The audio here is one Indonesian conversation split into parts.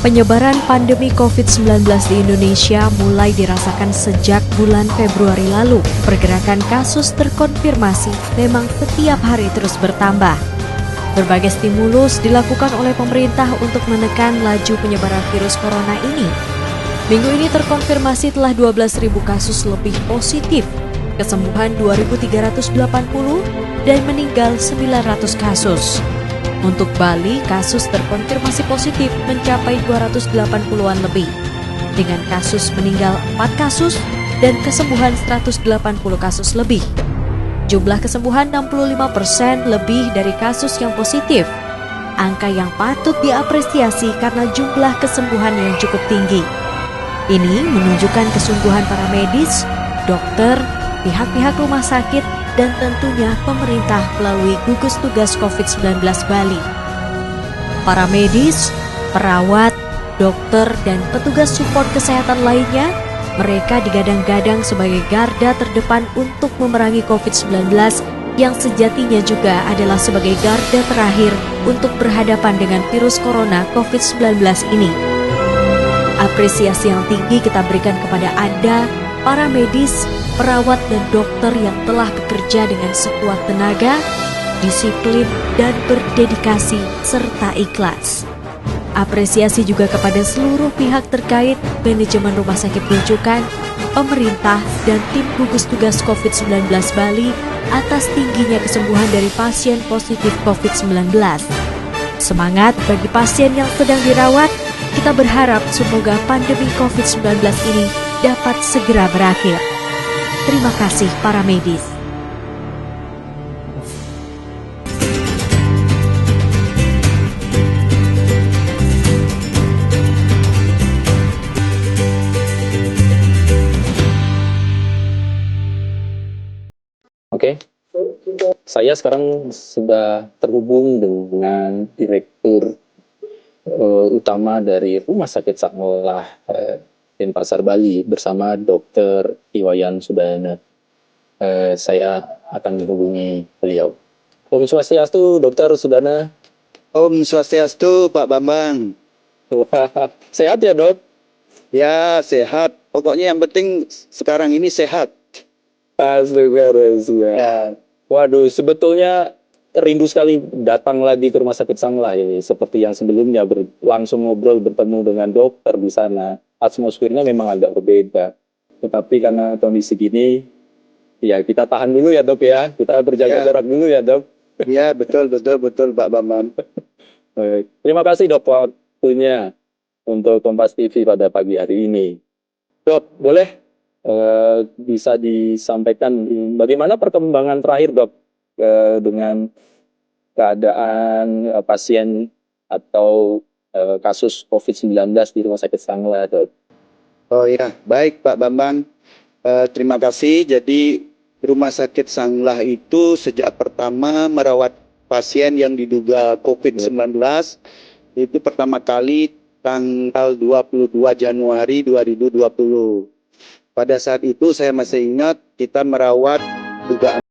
Penyebaran pandemi COVID-19 di Indonesia mulai dirasakan sejak bulan Februari lalu. Pergerakan kasus terkonfirmasi memang setiap hari terus bertambah. Berbagai stimulus dilakukan oleh pemerintah untuk menekan laju penyebaran virus corona ini. Minggu ini terkonfirmasi telah 12.000 kasus lebih positif, kesembuhan 2.380 dan meninggal 900 kasus. Untuk Bali, kasus terkonfirmasi positif mencapai 280-an lebih, dengan kasus meninggal 4 kasus dan kesembuhan 180 kasus lebih. Jumlah kesembuhan 65% lebih dari kasus yang positif, angka yang patut diapresiasi karena jumlah kesembuhan yang cukup tinggi. Ini menunjukkan kesungguhan para medis, dokter, pihak-pihak rumah sakit, dan tentunya pemerintah melalui gugus tugas COVID-19 Bali. Para medis, perawat, dokter, dan petugas support kesehatan lainnya, mereka digadang-gadang sebagai garda terdepan untuk memerangi COVID-19 yang sejatinya juga adalah sebagai garda terakhir untuk berhadapan dengan virus corona COVID-19 ini. Apresiasi yang tinggi kita berikan kepada Anda, para medis, perawat dan dokter yang telah bekerja dengan sekuat tenaga, disiplin, dan berdedikasi serta ikhlas. Apresiasi juga kepada seluruh pihak terkait, manajemen Rumah Sakit Rujukan, pemerintah, dan tim gugus tugas COVID-19 Bali atas tingginya kesembuhan dari pasien positif COVID-19. Semangat bagi pasien yang sedang dirawat, kita berharap semoga pandemi COVID-19 ini dapat segera berakhir. Terima kasih para medis. Oke, saya sekarang sudah terhubung dengan Direktur Utama dari Rumah Sakit Sanglah Denpasar Bali bersama Dr. Iwayan Sudana. Saya akan menghubungi beliau. Om Swastiastu, Dr. Sudana. Om Swastiastu, Pak Bambang. Sehat ya, Dok? Ya, sehat. Pokoknya yang penting sekarang ini sehat. Astagfirullah. Ya, Waduh, sebetulnya rindu sekali datang lagi ke Rumah Sakit Sanglah ini. Seperti yang sebelumnya, langsung ngobrol, bertemu dengan dokter di sana. Atmosfernya memang agak berbeda. Tetapi karena kondisi gini, ya kita tahan dulu ya, Dok ya. Kita berjaga Ya. jarak dulu ya, Dok. ya betul Pak Bambang. Baik. Terima kasih, Dok, waktunya untuk Kompas TV pada pagi hari ini. Dok, boleh bisa disampaikan bagaimana perkembangan terakhir, Dok, dengan keadaan pasien atau kasus COVID-19 di Rumah Sakit Sanglah, Dok? Oh ya, baik Pak Bambang. Terima kasih. Jadi Rumah Sakit Sanglah itu sejak pertama merawat pasien yang diduga COVID-19 itu pertama kali tanggal 22 Januari 2020. Pada saat itu saya masih ingat kita merawat dugaan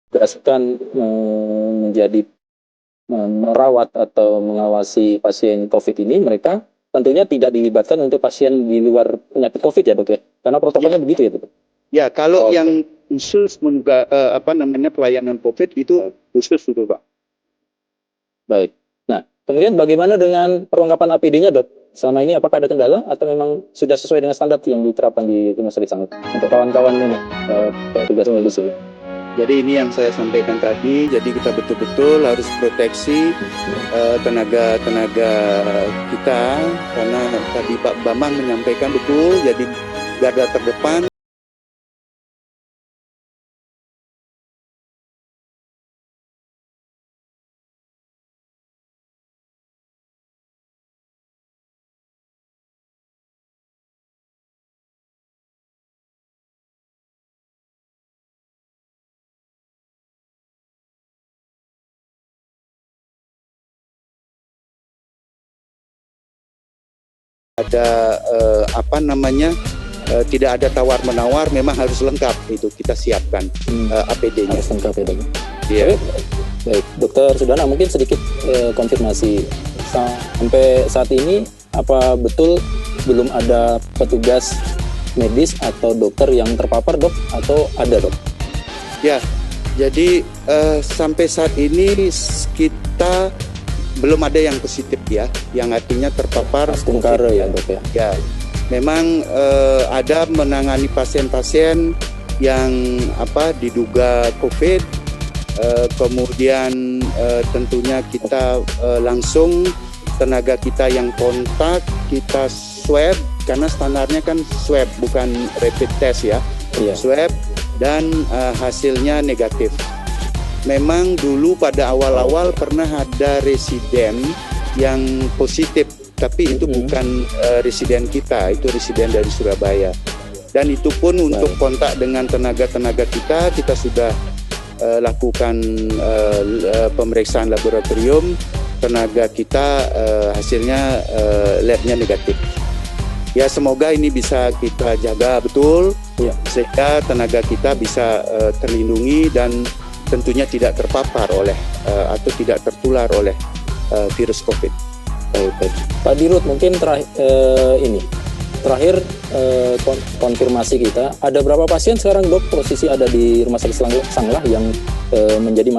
ditugaskan menjadi merawat atau mengawasi pasien COVID ini, mereka tentunya tidak dilibatkan untuk pasien di luar penyakit COVID ya dok ya? Karena protokolnya begitu ya dok? Ya, kalau Oh, yang khusus pelayanan COVID itu khusus itu Pak. baik. Nah, kemudian bagaimana dengan perlengkapan APD-nya dok? Selama ini apakah ada kendala atau memang sudah sesuai dengan standar yang diterapkan di Rumah Sakit Sanglah untuk kawan-kawan ini petugas medis ini? Jadi ini yang saya sampaikan tadi, jadi kita betul-betul harus proteksi tenaga-tenaga kita, karena tadi Pak Bambang menyampaikan betul, jadi garda terdepan. Ada tidak ada tawar-menawar, memang harus lengkap itu kita siapkan APD-nya. Harus lengkap ya dok? Iya. Baik, Dokter Sudana, mungkin sedikit konfirmasi. Sampai saat ini, apa betul belum ada petugas medis atau dokter yang terpapar dok? Atau ada dok? Ya, jadi sampai saat ini kita belum ada yang positif ya, yang artinya terpapar Kare ya dok ya? Ya, memang ada menangani pasien-pasien yang diduga COVID, kemudian tentunya kita langsung tenaga kita yang kontak kita swab, karena standarnya kan swab bukan rapid test ya, Iya. swab dan hasilnya negatif. Memang dulu pada awal-awal pernah ada residen yang positif, tapi itu bukan residen kita, itu residen dari Surabaya. Dan itu pun untuk kontak dengan tenaga-tenaga kita sudah lakukan pemeriksaan laboratorium, tenaga kita hasilnya labnya negatif. Ya, semoga ini bisa kita jaga betul, ya, sehingga tenaga kita bisa terlindungi dan tentunya tidak terpapar oleh atau tidak tertular oleh virus COVID. Baik. Pak Dirut, mungkin terakhir konfirmasi kita, ada berapa pasien sekarang dok posisi ada di Rumah Sakit Sanglah yang menjadi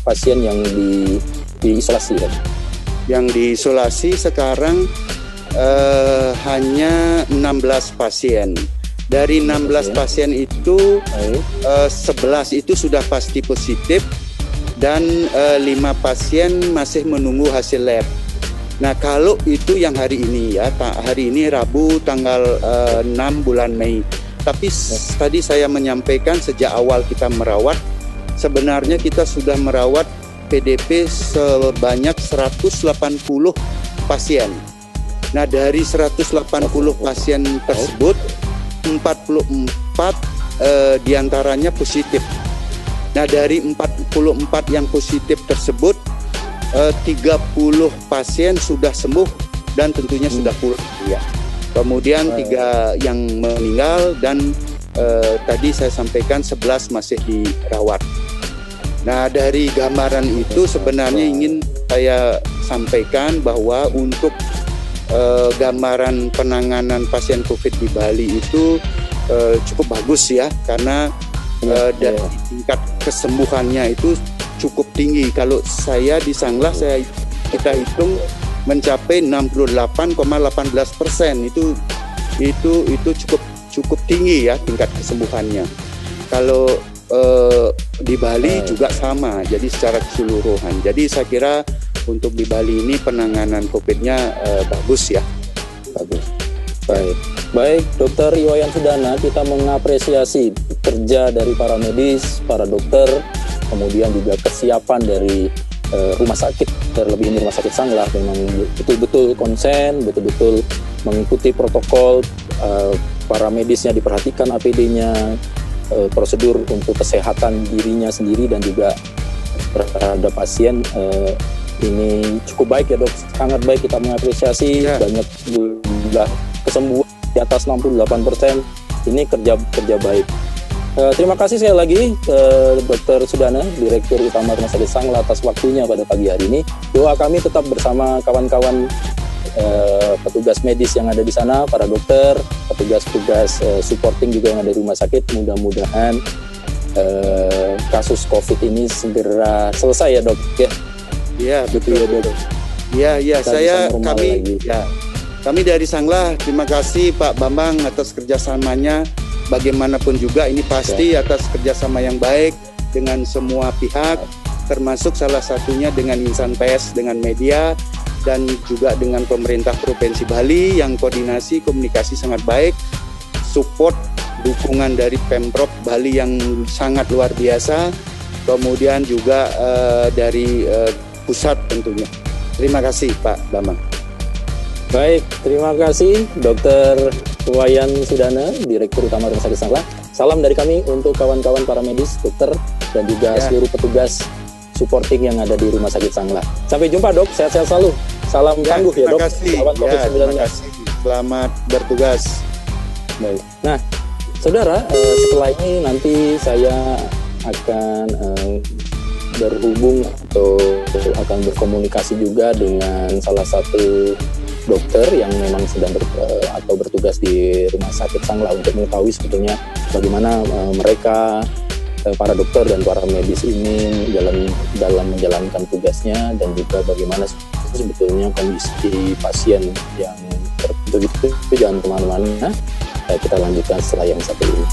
pasien yang diisolasi kan? Yang diisolasi sekarang hanya 16 pasien. Dari 16 pasien itu 11 itu sudah pasti positif dan 5 pasien masih menunggu hasil lab. Nah, kalau itu yang hari ini ya, hari ini Rabu tanggal 6 bulan Mei. Tapi tadi saya menyampaikan sejak awal kita merawat, sebenarnya kita sudah merawat PDP sebanyak 180 pasien. Nah, dari 180 pasien tersebut 44 diantaranya positif. Nah, dari 44 yang positif tersebut 30 pasien sudah sembuh dan tentunya sudah pulang ya. Kemudian 3 yang meninggal dan tadi saya sampaikan 11 masih dirawat. Nah, dari gambaran itu sebenarnya ingin saya sampaikan bahwa untuk gambaran penanganan pasien COVID di Bali itu cukup bagus ya, karena dari tingkat kesembuhannya itu cukup tinggi. Kalau saya di Sanglah kita hitung mencapai 68,18%, itu cukup tinggi ya tingkat kesembuhannya. Kalau di Bali juga sama, jadi secara keseluruhan. Jadi saya kira untuk di Bali ini penanganan COVID-nya bagus ya. Bagus. Baik, Dokter Iwayan Sudana, kita mengapresiasi kerja dari para medis, para dokter, kemudian juga kesiapan dari rumah sakit, terlebih ini Rumah Sakit Sanglah memang betul-betul konsen, betul-betul mengikuti protokol, para medisnya diperhatikan APD-nya, prosedur untuk kesehatan dirinya sendiri dan juga terhadap pasien. Ini cukup baik ya dok, sangat baik, kita mengapresiasi banyak jumlah kesembuhan di atas 68%, ini kerja baik. Terima kasih sekali lagi Dr. Sudana, Direktur Utama Rumah Sakit Sanglah atas waktunya pada pagi hari ini. Doa kami tetap bersama kawan-kawan petugas medis yang ada di sana, para dokter, petugas-petugas supporting juga yang ada di rumah sakit. Mudah-mudahan kasus COVID ini segera selesai ya dok. Ya, Iya, betul ya dok. Iya, Kita saya bisa normal lagi. kami dari Sanglah terima kasih Pak Bambang atas kerjasamanya. Bagaimanapun juga ini pasti atas kerjasama yang baik dengan semua pihak, termasuk salah satunya dengan insan pers, dengan media, dan juga dengan pemerintah Provinsi Bali yang koordinasi komunikasi sangat baik, support dukungan dari Pemprov Bali yang sangat luar biasa, kemudian juga dari pusat tentunya. Terima kasih Pak Bambang. Baik, terima kasih Dr. Wayan Sudana, Direktur Utama Rumah Sakit Sanglah. Salam dari kami untuk kawan-kawan para medis, dokter, dan juga seluruh petugas supporting yang ada di Rumah Sakit Sanglah. Sampai jumpa dok, sehat-sehat selalu. Salam tangguh ya dok. Terima kasih. Lawan COVID-19. Terima kasih. Selamat bertugas. Baik. Nah, saudara, setelah ini nanti saya akan berhubung atau akan berkomunikasi juga dengan salah satu dokter yang memang sedang bertugas di Rumah Sakit Sanglah untuk mengetahui sebetulnya bagaimana mereka para dokter dan para medis ini dalam menjalankan tugasnya, dan juga bagaimana sebetulnya kondisi pasien yang tertentu. Itu jangan kemana-mana, kita lanjutkan setelah yang satu ini.